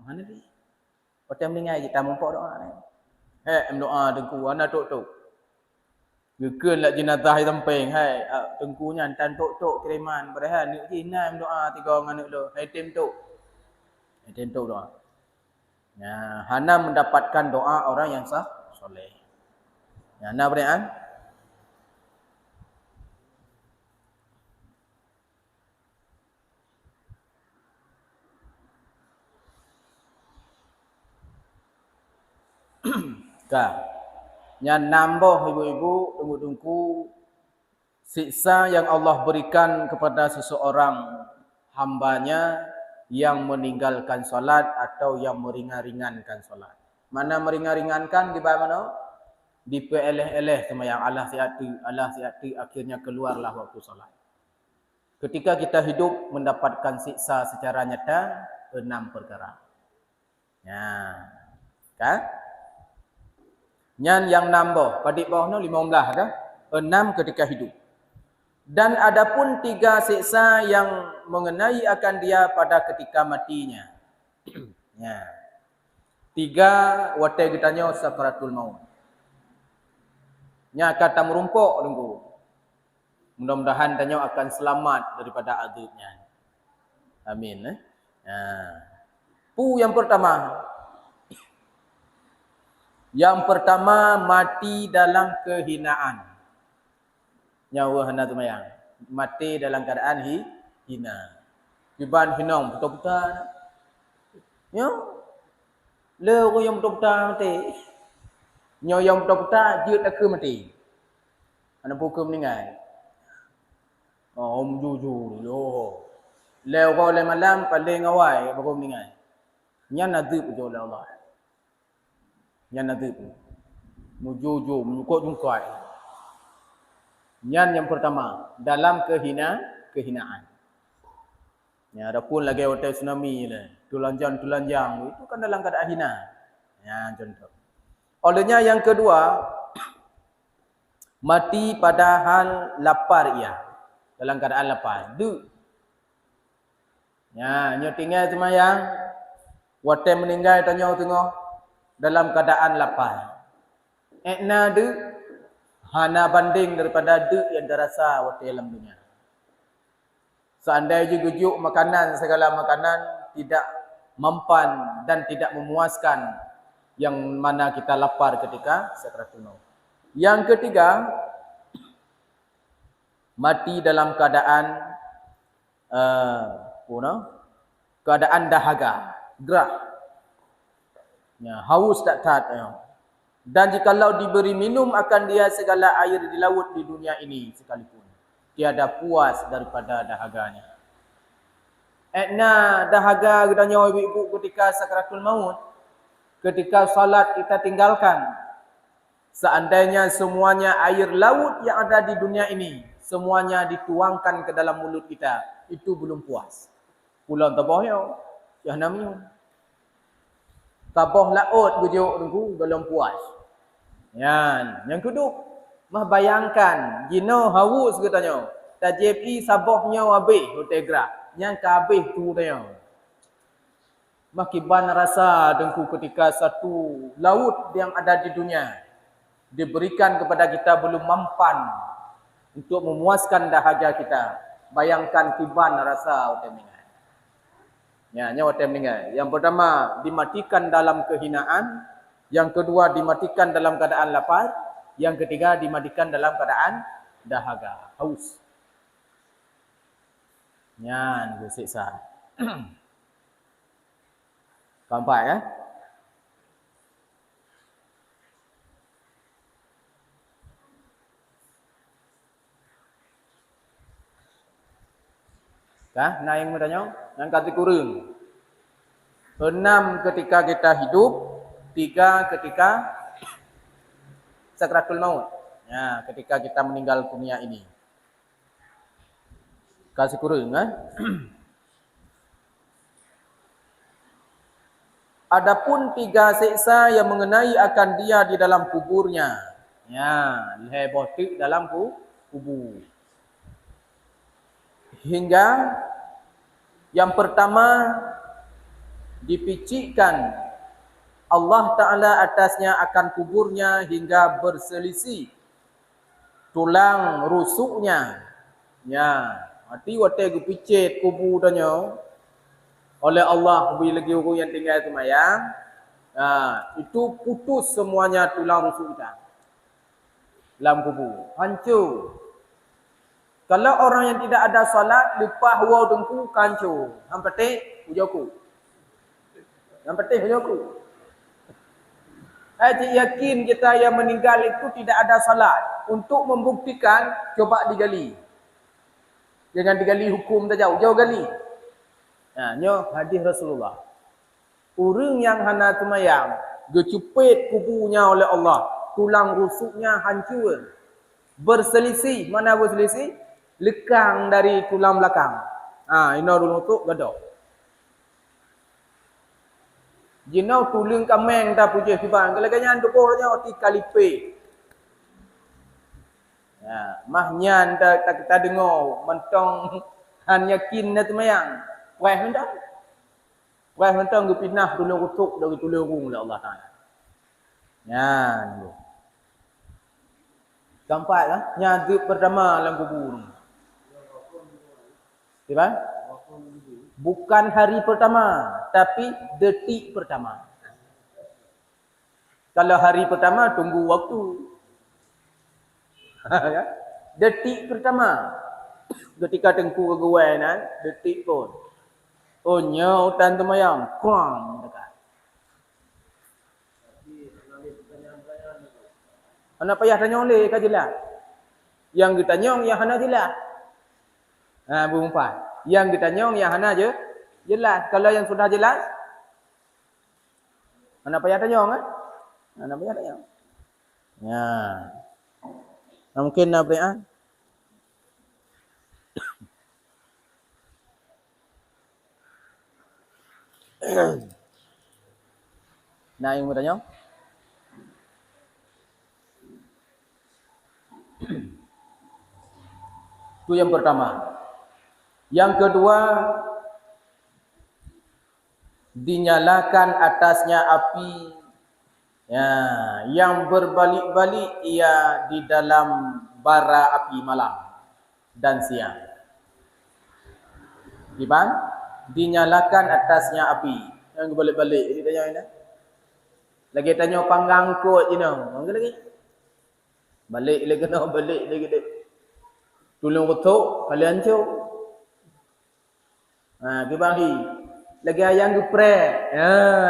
Mana ni? Hotel meninggal kita mumpuk doa ni. Em doa tengku ana tok-tok. Gekeun lak jenazah ai tempeng hai tengkunya tan tok-tok kiriman berehan ni cina em doa tiga ngan lu. Hai tim tok. Hai tim tok doa. Ya, hana mendapatkan doa orang yang soleh. Ya, nah berian. Kah. Yang nambah ibu-ibu tunggu-tunggu siksa yang Allah berikan kepada seseorang hambanya yang meninggalkan solat atau yang meringan-ringankan solat. Mana meringan-ringankan di mana? Dipeleh-eleh semayang Allah siati akhirnya keluarlah waktu solat. Ketika kita hidup mendapatkan siksa secara nyata 6 perkara. Ya. Kan? Yang nambah pada bawah ni 15 dah. 6 ketika hidup. Dan adapun 3 siksa yang mengenai akan dia pada ketika matinya. Ya. 3 watai kitanya sakaratul maut. Nya kata merumpuk tunggu. Mudah-mudahan tanya akan selamat daripada azabnya. Amin. Ya. Yang pertama. Yang pertama mati dalam kehinaan. Nyawa hendak tumayang. Mati dalam keadaan hina. Iban hinang betul-betul. Ya. Le yang betul-betul mati. Nyawa yang betul-betul jut aku mati. Ana pukul meninggal. Oh, jujur yo. Le orang le malam paling awal baru meninggal. Nya nazib je oleh Allah. Nya nazib. Mujujur, menyukut-nyukut. Yang pertama, dalam kehinaan. Ya, adapun lagi hotel tsunami lah. Tulanjang itu kan dalam keadaan hina. Ya, contoh. Olehnya yang kedua, mati pada hal lapar ia. Dalam keadaan lapar. Ya, nyo tinggal semayang. Hotel meninggal tanya tengah dalam keadaan lapar. Ekna hana banding daripada yang terasa waktu dalam dunia. Seandainya gujuk makanan, segala makanan tidak mempan dan tidak memuaskan yang mana kita lapar ketika sakaratul maut. Yang ketiga, mati dalam keadaan keadaan dahaga, gerah. Ya, haus tak taat. Dan jikalau diberi minum akan dia segala air di laut di dunia ini sekalipun, tiada puas daripada dahaganya. Ekna dahaga gedanya ibu-ibu ketika sakaratul maut, ketika salat kita tinggalkan. Seandainya semuanya air laut yang ada di dunia ini, semuanya dituangkan ke dalam mulut kita, itu belum puas. Pulang tabahnya, yang namanya. Tabah laut gujuk tunggu belum puas. Yang kedua, mah bayangkan jino haus katanya. Tajepi sabahnya habis hotel gerak. Yang kabeh tu tanya. Mah kiban rasa dengku ketika satu laut yang ada di dunia diberikan kepada kita belum mampan untuk memuaskan dahaga kita. Bayangkan kiban rasa hotel meninggal. Ya, nyawa hotel meninggal. Yang pertama dimatikan dalam kehinaan. Yang kedua dimatikan dalam keadaan lapar. Yang ketiga dimatikan dalam keadaan dahaga, haus. Nyan bersiksa. Keempat ya. Nah yang bertanya, yang kata kurung. 6 ketika kita hidup. 3 ketika sakaratul maut. Ya, ketika kita meninggal dunia ini. Kasih kurung kan? Adapun 3 siksa yang mengenai akan dia di dalam kuburnya. Ya, lebotik dalam kubur. Hingga yang pertama dipicikkan Allah Ta'ala atasnya akan kuburnya hingga berselisih tulang rusuknya. Ya, mati watai ku picit kubur tanya oleh Allah bila lagi orang yang tinggal semayang. Itu putus semuanya tulang rusuk kita dalam kubur, hancur. Kalau orang yang tidak ada solat lepas wau dengku hancur. Yang penting ujaku. Yang penting ujaku. Yakin kita yang meninggal itu tidak ada salat. Untuk membuktikan, coba digali. Jangan digali hukum tak jauh gali. Nyo hadis Rasulullah. Orang yang hana semayang, gecupit kuburnya oleh Allah. Tulang rusuknya hancur. Berselisih. Mana berselisih? Lekang dari tulang belakang. Ini dulu tu gaduh. Jinau tulang kameng dah puji Tuhan. Kalau ganyan dukurnya ti kalipe. Mahnya tak kita dengar mentong han yakin na semayang. Wah hendak. Wah mentong gu pinah tulung utuk dari tulung oleh Allah Taala. Keempat lah, nyaduk pertama dalam kubur. Siapa? Bukan hari pertama, tapi detik pertama. Kalau hari pertama, tunggu waktu. Detik pertama. Ketika tengku keguai, detik pun. Oh, nyau tan temayang. Kuang. Anak payah tanya oleh kah jelas? Yang kita nyong, yang hana jelas. Berumpat. Yang kita nyong, yang hana je jelas. Kalau yang sudah jelas, anak payah tanya kan? Anak payah tanya. Ya. Mungkin nak beri Nah, yang bertanya? Itu yang pertama. Yang kedua, dinyalakan atasnya api yang berbalik-balik ia di dalam bara api malam dan siang. Gimana? Dinyalakan atasnya api yang berbalik-balik. Jadi tanya ini. Lagi tanya panggang kot je noh. Mangga lagi. Balik lagi kena balik lagi dek. Tolong ketuk kalian hancur. Kembali. Lagi ayam geprek.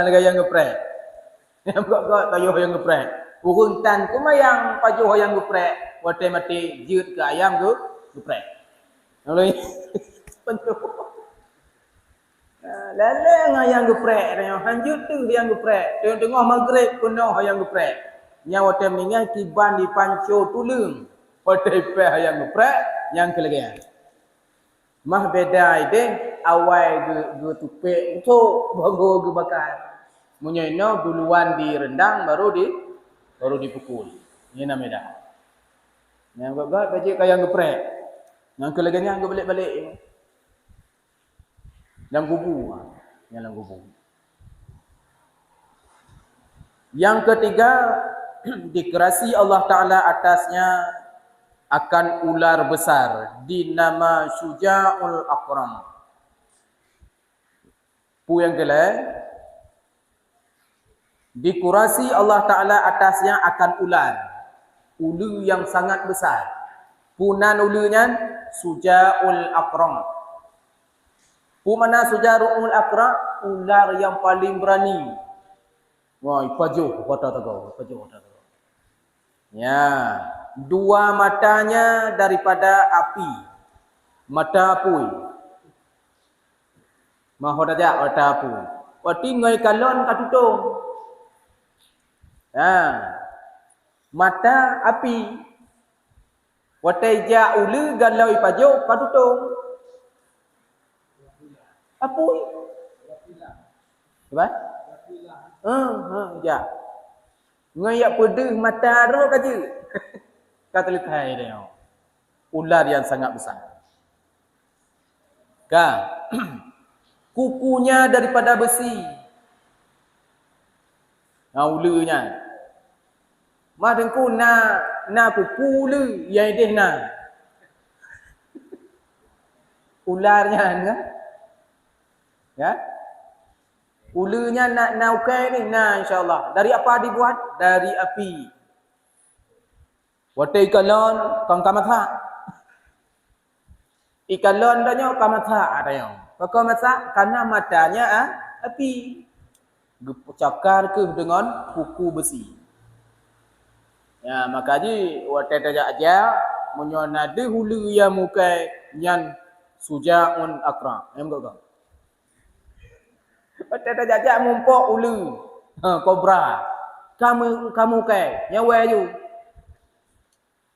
Lagi ayam geprek. Yang buat tayo ayam geprek. Urung tan kumayang pajuh ayam geprek. Watai mati jut ke ayam geprek. Lalu pentu. Laleng ayam geprek. Hanjut tu ayam geprek. Tengok maghrib penuh ayam geprek. Yang watai meninggal kiban di panco tulung. Watai peh ayam geprek. Yang kelegian. Mah beda ide awal ge tupek untuk bago ge bakar. Munyoino duluan direndang baru dipukul. Ini namanya. Yang buat baca kayak geprek. Yang kelegian ge balik-balik. Dalam kubur. Dalam kubur. Yang ketiga, dikerasi Allah Ta'ala atasnya akan ular besar dinama Syuja'ul Aqram. Yang kelima, dikurasi Allah Ta'ala atasnya akan ular. Ulu yang sangat besar. Punan ulunya Syuja'ul Aqram. Mana Syuja'ul Aqram? Ular yang paling berani. Wah, pajuh kata tegau, pajuh kata tegau. Ya, dua matanya daripada api. Mata api. Maho daja mata api. Wati ngai kalon katutung. Mata api. Watai ja ulu galau pajuh katutung. Apoi. Apa? Ya. Ngayak pedih mata roh kaje. Kata letai dia. Ular yang sangat besar. Kukunya daripada besi. Ulanya. Ma tengku na kuku lu yang deh na. Ularnya kan? Ya. Ulanya nak ukai ni insya-Allah. Dari apa dibuat? Dari api. Watai kalon kong kamatha. Ikalon danyo kamatha danyo. Maka masa karena matanya api. Cakar ke dengan kuku besi. Ya, makanya watai tajak aja menyona de hulu yang mukai nyan sujaun akra. Em kau. Watai tajak mumpok ulu. Kobra. Kamu kai nyawa you.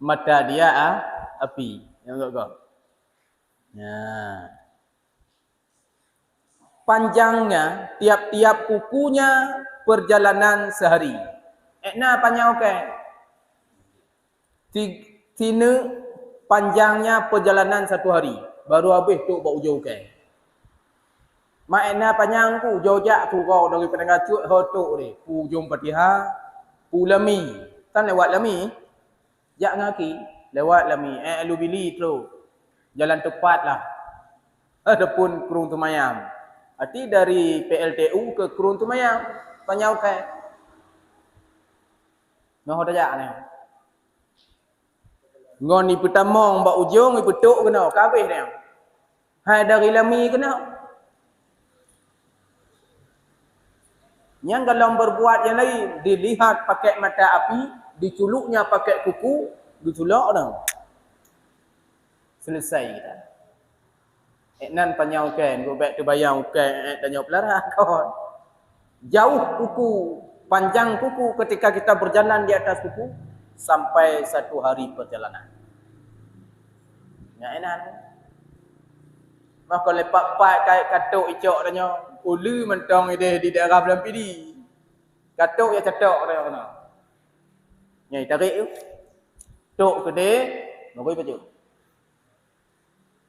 Mata dia api. Em kau. Ya. Panjangnya tiap-tiap kukunya perjalanan sehari. Ekna panjang okey. Tina panjangnya perjalanan satu hari. Baru habis tu buat ujung okey. Mak ekna panjang ku jojak tu kau dari pendengar cut hotok ni. Ujung Patiha, Lami. Kan lewat Lami. Jak ngaki lewat Lami. Lubili tu. Jalan tepatlah. Adapun Kurung Tumayam. Arti dari PLTU ke Kurung Tumayang panjang okey. Noh tajak ni. Ngon ni pertama mbak ujung ni petuk kena kabeh dia. Hai dari Lami kena. Yang kalau berbuat yang lain dilihat pakai mata api, diculuknya pakai kuku, ditulak dah. Selesai kita. Nan panjang kan, go back to bayang kan tanya pelara kawan. Jauh kuku, panjang kuku ketika kita berjalan di atas kuku sampai satu hari perjalanan. Ya enak. Maka lepak pat kai katuk icok tanya, ulu mentong ide di daerah Belampidi. Katuk ya cetok dia kena. Nyai tarik tu. Tok gede, ngoi baju.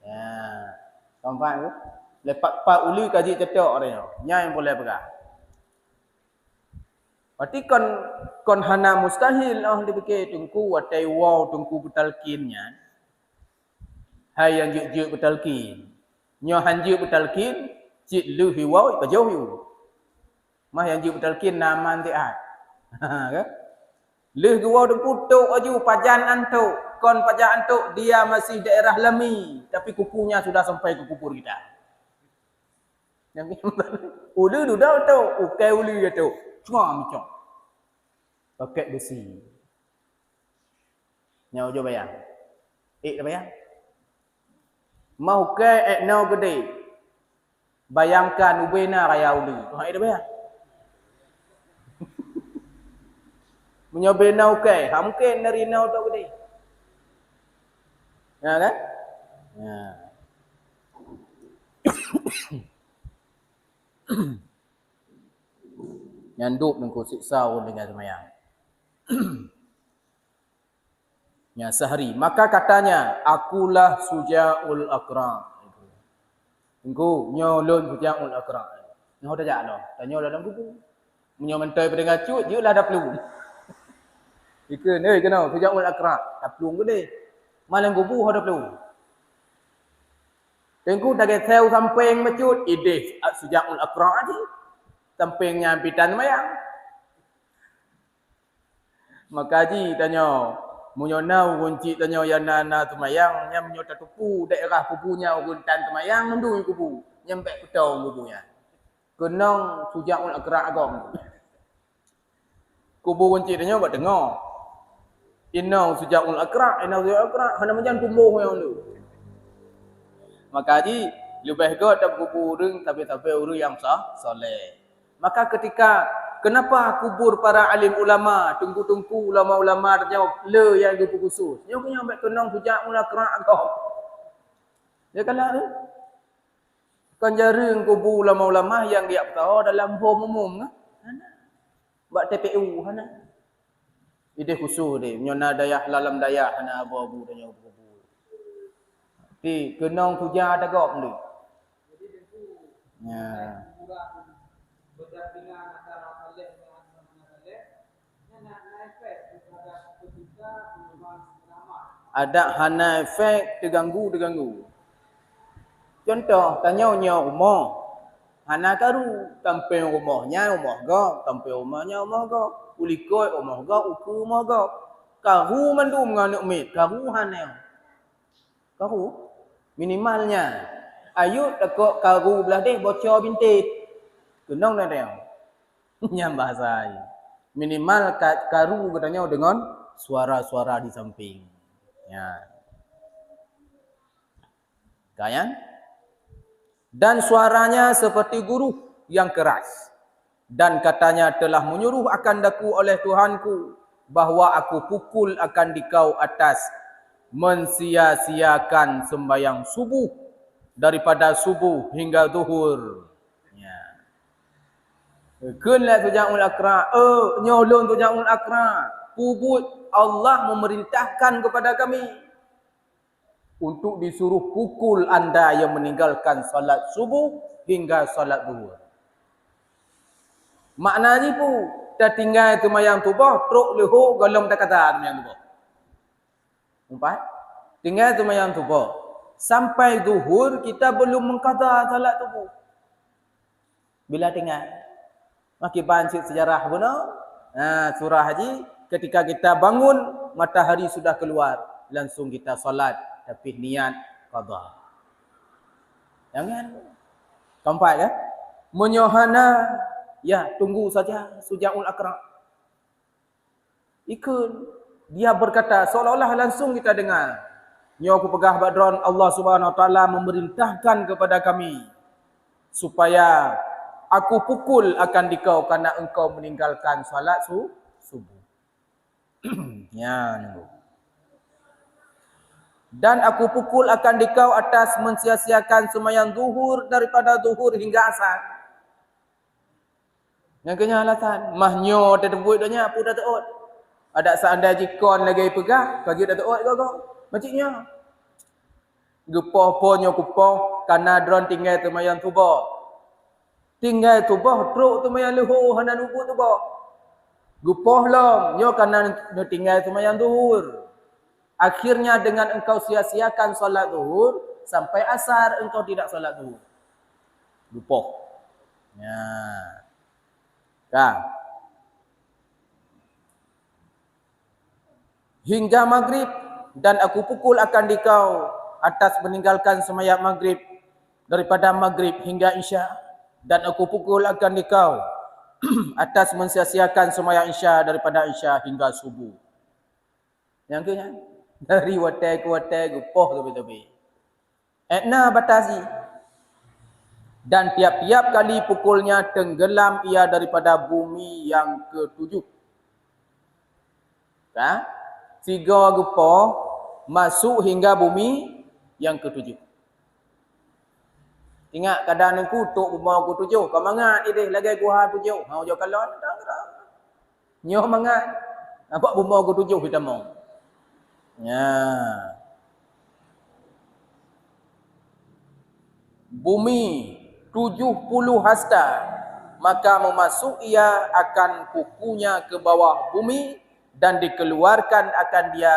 Ya. Nampak tu? Lepak pat ulu kaji cetok dia. Nyai boleh pegang. Berarti kon hana mustahil dipikir tungku watai wow tungku betalkinnya. Hai yang juk betalkin. Nyo hanju betalkin cik lu hiwau bajoh yu. Mah yang juk betalkin naman tiat. Kan? Lu hiwau tungku tok aju pajan antuk. Kon pajan antuk dia masih daerah Lami tapi kukunya sudah sampai ke kupur kita. Yang ulu dudak tu, ukai ulu dia tu. Cuma macam pakai besi. Nyau jo bayang. Dah bayang. Mau ke now gede. Bayangkan ubena raya ulu. Ha dah bayang. Menyobe now ke, ha mungkin dari now tu gede. Ya kan? Ya. Nyanduk dengan siksa dengan semayang. Ya sehari. Maka katanya, akulah Sujaul Akram. Engkau nyolon Sujaul Akram. Nyo dah jak lah. Tanya dalam buku. Menyo mentai pada ngacut, dia lah dah pelung. Ikan, kena Sujaul Akram. Dah pelung gede. Malam kubu ada pelung. Tengku dah gesel samping mecut, ideh Sujaul Akram ni. Sampingnya bidan mayang. Maka haji tanya, munyonau kunci tanya yana tu mayang, nyam nyota tupu daerah kubunya guntan tu mayang ndu kubu, nyampe petong kubunya. Kenang Sujaul Akram agong. Kubu kunci tanya buat dengar. Inau Sujaul Akram, hana menjan tumbuh yang lu. Maka haji lebih god tak kubu reng tapi urus yang soleh. Maka ketika kenapa kubur para alim ulama, tungku-tungku ulama-ulama terjawab le yang dia khusus. Dia punya ambil kenang Sujaul Akram agong. Dia kala tu. Kan jarang kubur ulama-ulama yang dia tahu dalam home umum kan. Buat TPU hana. Ide khusus dia. Nyona dayah lalam dayah hana abu-abu tanya kubur. Di kenang Sujaul agong ni. Ya. Berdampingan antara saleh dengan Ada hana efek terganggu. Contoh, tanya rumah. Hana karu, tampil rumahnya rumah go, tampil rumahnya rumah go, ulikoi rumah go, uku rumah go. Karu mandu menganak mit, karu hana. Karu minimalnya. Ayo takut karu belah deh bocor bintik. Kenang dah dia. Nyam bahasa ini. Minimal karu katanya dengan suara-suara di samping. Ya. Kayan? Dan suaranya seperti guru yang keras. Dan katanya telah menyuruh akan daku oleh Tuhanku bahawa aku pukul akan dikau atas mensia-siakan sembahyang subuh daripada subuh hingga zuhur. Ya. Kunlah tujaul akra. Nyolong tujaul akra. Pubut Allah memerintahkan kepada kami untuk disuruh pukul anda yang meninggalkan salat subuh hingga salat zuhur. Maknanya pun dah tinggal semayang subuh truk leho golong tak kata semayang subuh. Empat. Tinggal semayang subuh sampai zuhur kita belum mengqada salat subuh. Bila tinggal makin bancik sejarah guna. Surah haji ketika kita bangun matahari sudah keluar langsung kita salat tapi niat qada. Jangan. Keempat ya. Menyohana ya tunggu saja sujaul akra. Ikut dia berkata seolah-olah langsung kita dengar. Nyo aku pegah badron Allah Subhanahu Wa Taala memerintahkan kepada kami supaya aku pukul akan dikau kerana engkau meninggalkan salat subuh. Ya nunggu. Dan aku pukul akan dikau atas mensia-siakan sembahyang zuhur daripada zuhur hingga asar. Yang kena alasan mahnyo terdebut donya apa dah taot. Ada seandai jikon lagi pegah bagi dah taot kau. Maciknya. Gepoh ponyo kupoh kana dron tinggal sembahyang subuh. Tinggal subuh truk sembahyang luhur hana nubut subuh. Gepoh long nyo kana tinggal sembahyang zuhur. Akhirnya dengan engkau sia-siakan solat zuhur sampai asar engkau tidak solat zuhur. Lupa. Ya. Kan? Hingga maghrib dan aku pukul akan dikau atas meninggalkan sembahyang maghrib daripada maghrib hingga isya dan aku pukul akan dikau atas mensia-siakan sembahyang isya daripada isya hingga subuh. Yang ke kan? Dari watai ke watai, gupoh ke tepi. Etna batasi. Dan tiap-tiap kali pukulnya tenggelam ia daripada bumi yang ketujuh. Ha? 3 gupoh masuk hingga bumi yang ketujuh. Ingat kadang ni kutuk bumi ketujuh. Kau mangat dia lagi gua tujuh. Hau jo kalon dah. Nyoh mangat. Nampak bumi ketujuh kita mau. Ya. Bumi 70 hasta, maka memasuk ia akan kukunya ke bawah bumi dan dikeluarkan akan dia,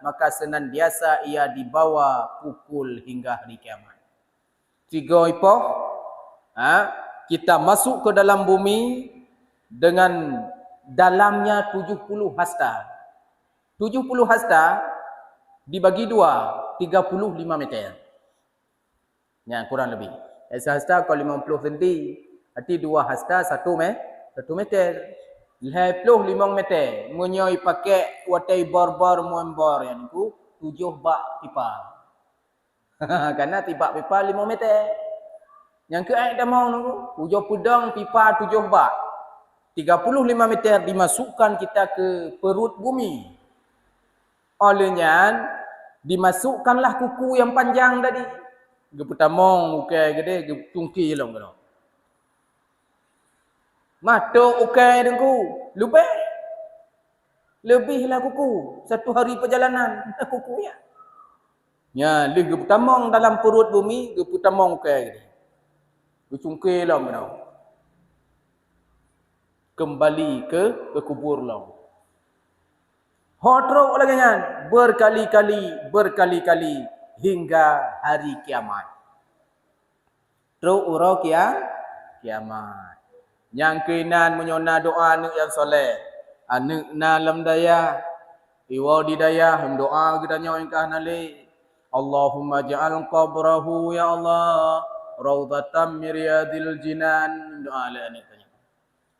maka senantiasa ia dibawa pukul hingga hari kiamat. 3 ipoh, kita masuk ke dalam bumi dengan dalamnya 70 hasta. 70 hasta dibagi 2, 35 meter. Ya, kurang lebih. Hasta kalau 50 cm, arti 2 hasta 1 meter. 55 meter. Menyoi pakai watai bar-bar muambar yang itu 7 bak pipa. Karena tiba pipa 5 meter. Yang ke air dah mau nunggu. 7 pedang pipa 7 bak. 35 meter dimasukkan kita ke perut bumi. Olehnya dimasukkanlah kuku yang panjang tadi. Geputamong ukai gede gepungki long kena. Matuk ukai dengku, lebihlah kuku. 1 hari perjalanan kuku ya. Ya, le geputamong dalam perut bumi, geputamong ukai gede. Gecungki long kena. Kembali ke kubur long. Teruk lagi kan, berkali-kali hingga hari kiamat. Teruk urau kiamat. Yang keinan menyona doa anak yang soleh. Anak na lam daya, iwa di daya, doa kita nyawa yang kahnali. Allahumma ja'al qabrahu ya Allah raudhatam miryadil jinan. Doa ala anak tanya.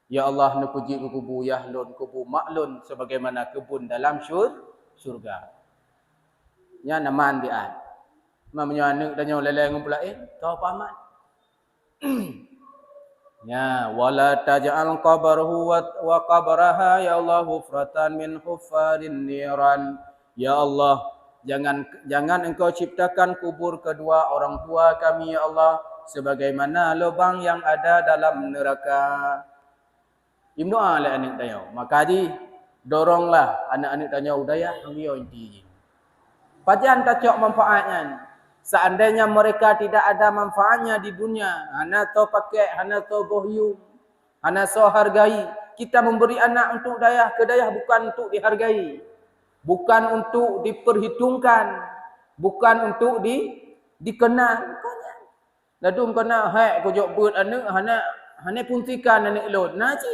Ya Allah nak puji kubu yahlun kubu maklun sebagaimana kebun dalam syurga. Nya naman dia. Mamanya anak tanya leleng ngumpulain, kau paman. Ya, wala taj'al qabrahu wa qabraha ya Allah hufratan min huffarin niran. Ya Allah, jangan engkau ciptakan kubur kedua orang tua kami ya Allah sebagaimana lubang yang ada dalam neraka. Ibnu ala anak tanya. Maka di doronglah anak-anak tanya udaya dia inti. Pajan tacok manfaatnya. Seandainya mereka tidak ada manfaatnya di dunia, hana to pakai, hana to bohyum, hana so hargai. Kita memberi anak untuk dayah ke dayah bukan untuk dihargai, bukan untuk diperhitungkan, bukan untuk dikenal. Ladum kena hak ko jok beut anak hana puntikan anak elot naci.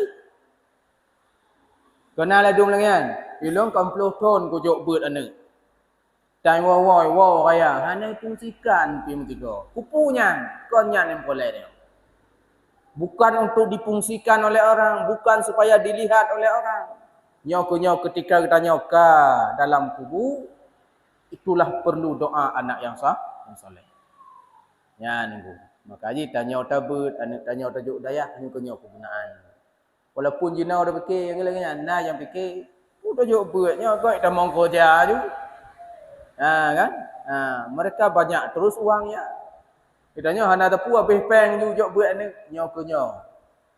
Kena ladum lagi kan. Ilong 80 ton ko jok beut anak. Dan wow kaya hanya fungsikan pimtigo. Kupunya konnya yang boleh dia. Bukan untuk difungsikan oleh orang, bukan supaya dilihat oleh orang. Nyokunya ketika kita nyoka dalam kubu, itulah perlu doa anak yang soleh. Ya nunggu. Maka ji tanya tabut, anak tanya tajuk dayah, nyokunya kegunaan. Walaupun jinau dah fikir yang lain nah yang fikir, tajuk beutnya kau kita mau kerja tu. Kan? Mereka banyak terus uangnya. Kitanya hana tepu habis peng juga buat ni nyokonyo.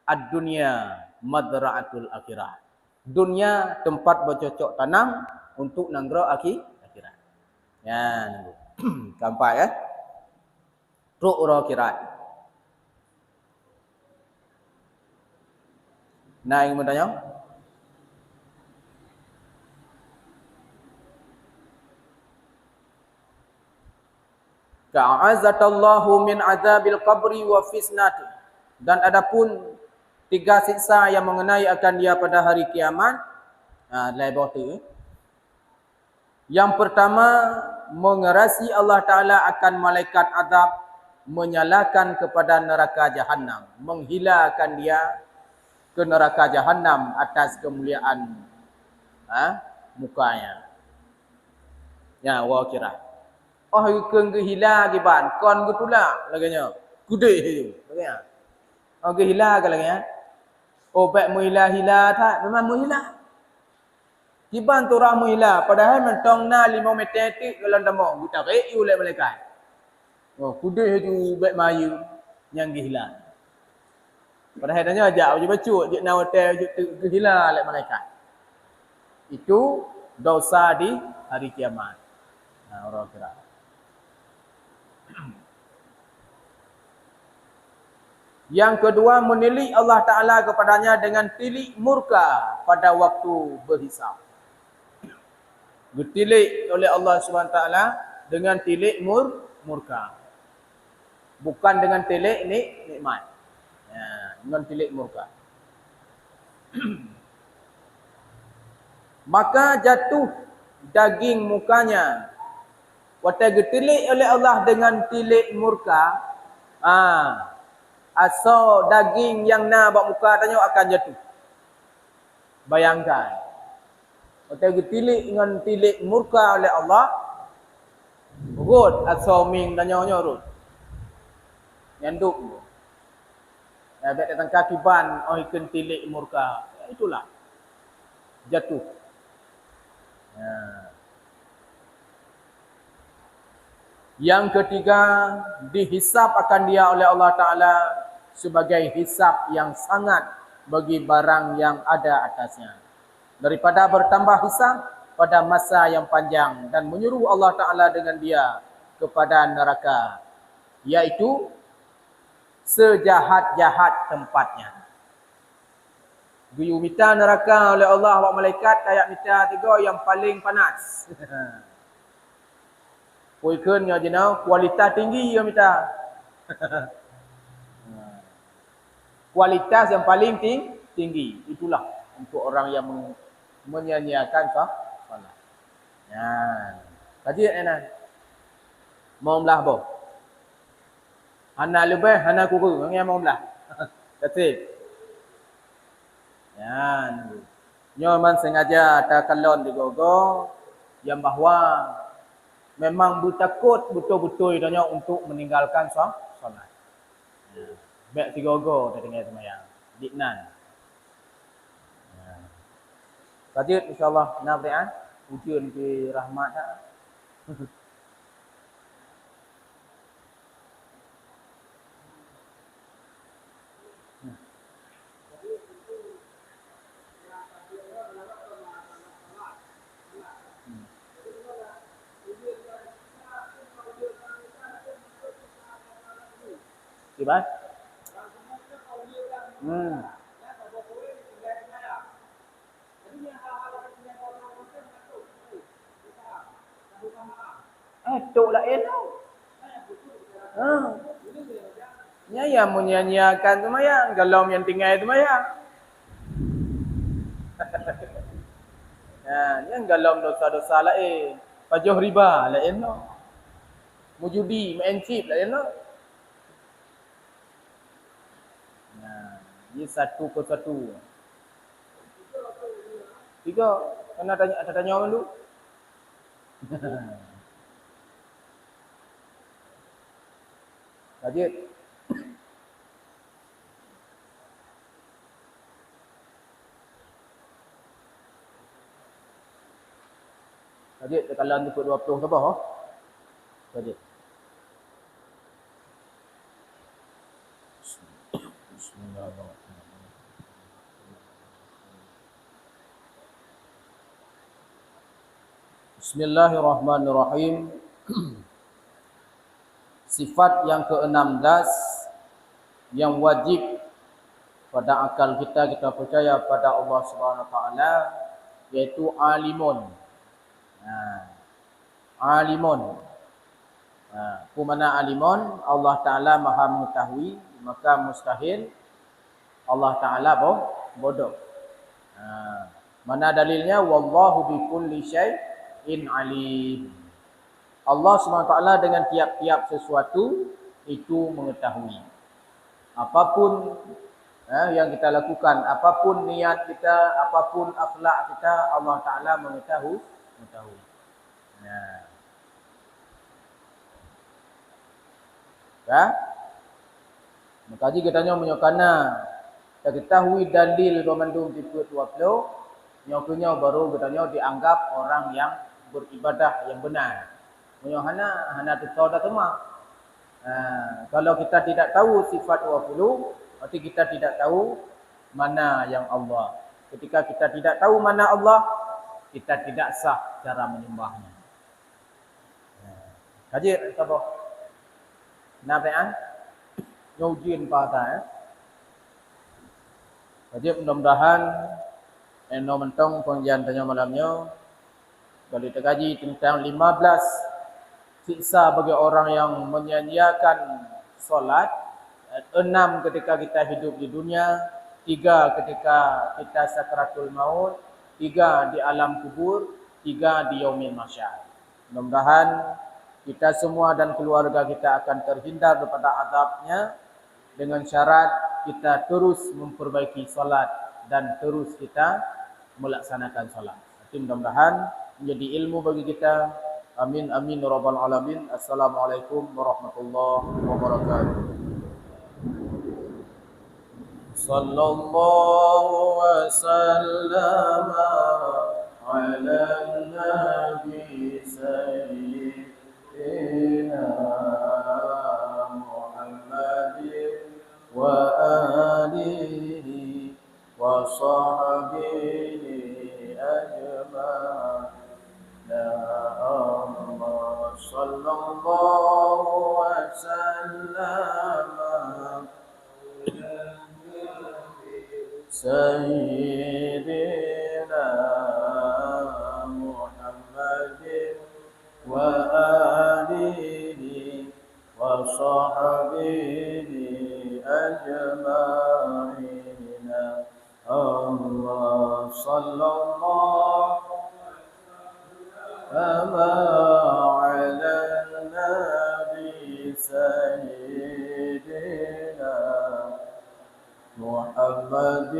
Ad-dunya madra'atul akhirah. Dunia tempat bercocok tanam untuk nanggro akhirat. Ya, sampai ya. Ru'ra akhirat. Nah, ingin bertanya? Ka'azatallahu min azabil qabri wa fisnati. Dan adapun 3 siksa yang mengenai akan dia pada hari kiamat. Lebar tu. Yang pertama, mengerasi Allah Ta'ala akan malaikat azab menyalakan kepada neraka Jahannam, menghilakan dia ke neraka Jahannam atas kemuliaan mukanya. Ya, wa kira. Oh keng ke hila ke ban kon ke tulak laganya kude tu laganya oh ke hila ke laganya oh baik muhila tak memang muhila kiban tu ra muhila padahal mentong na 5 meter tik kalau tamo kita reu le malaikat oh kude tu baik mayu yang ke hila padahal tanya ajak je bacuk je na hotel je ke hila le malaikat itu dosa di hari kiamat. Orang kira yang kedua, menilik Allah Ta'ala kepadanya dengan tilik murka pada waktu berhisab. Ditilik oleh Allah SWT dengan tilik murka. Bukan dengan tilik nikmat. Ya, dengan tilik murka. Maka jatuh daging mukanya. Waktu ditilik oleh Allah dengan tilik murka. Asal daging yang na bak muka tanya akan jatuh. Bayangkan. Waktu ditilik dengan tilik murka oleh Allah. Rut asal ming tanya rut. Nyanduk. Bet datang kaki ban oh ikan tilik murka. Itulah. Jatuh. Ya. Yang ketiga, dihisap akan dia oleh Allah Ta'ala sebagai hisap yang sangat bagi barang yang ada atasnya. Daripada bertambah hisap pada masa yang panjang dan menyuruh Allah Ta'ala dengan dia kepada neraka. Iaitu sejahat-jahat tempatnya. Guyu mita neraka oleh Allah wa malaikat kayak mita tiga yang paling panas. Poiken nya jenau kualitas tinggi ya mita. Kualitas yang paling tinggi. Itulah untuk orang yang menyanyiakan salat. Ya. Tadi enak. Mau belah boh. Hana lebih, hana kurang. Yang mau belah. That's it. Ya. Nyoman sengaja takalon di gogo yang bahwa memang bertakut betul-betul tanya untuk meninggalkan solat. Ya. Baik si gogo dah dengar semayang. Diknan. Ya. Lanjut insya-Allah nabi'an ujian ke rahmat ha. Gimana? Tok lah elok. Nya yang menyanyiakan semayang, galau yang tinggal semayang. Yang galau dosa-dosa lain. Pajuh riba lah elok. Mujudi, main chip lah elok. Ini 1/1. 3. Kena tanya orang dulu. Lanjut. Lanjut, kalau ikut 20 ke bawah. Lanjut. Bismillahirrahmanirrahim. Bismillahirrahmanirrahim. Sifat yang ke-16 yang wajib pada akal kita percaya pada Allah Subhanahu Wa Taala yaitu alimun. Alimun. Apa makna alimun? Allah Taala Maha mengetahui, maka mustahil Allah Taala bodoh. Mana dalilnya? Wallahu bikulli syai'in alim. Allah SWT dengan tiap-tiap sesuatu itu mengetahui. Apapun yang kita lakukan, apapun niat kita, apapun akhlak kita, Allah Ta'ala mengetahui. Ya. Maka kita tanya menyokana kita ketahui dalil pemandung tipe 20, nyokunya baru katanya dianggap orang yang beribadah yang benar. Hana tu tahu dah semua. Kalau kita tidak tahu sifat 20, berarti kita tidak tahu mana yang Allah. Ketika kita tidak tahu mana Allah, kita tidak sah cara menyembahnya. Kaji sabar. Nafi'an nyujin pada Kaji mudah-mudahan eno mentong pengajian tanya malamnya kalau kita kaji tentang 15 siksa bagi orang yang menyanyiakan solat, 6 ketika kita hidup di dunia, 3 ketika kita sakratul maut, 3 di alam kubur, 3 di yaumil mahsyar. Mudah-mudahan kita semua dan keluarga kita akan terhindar daripada azabnya dengan syarat kita terus memperbaiki solat dan terus kita melaksanakan solat. Mudah-mudahan menjadi ilmu bagi kita. Amin amin rabbal alamin. Assalamualaikum warahmatullahi wabarakatuh. Sallallahu wasallam ala nabi sayyidina Muhammadin wa alihi wa sahbihi ajma'in. Allah sallallahu wasallam سيدنا محمد وآله وصحبه أجمعين. الله صلى الله على النبي سيدنا محمد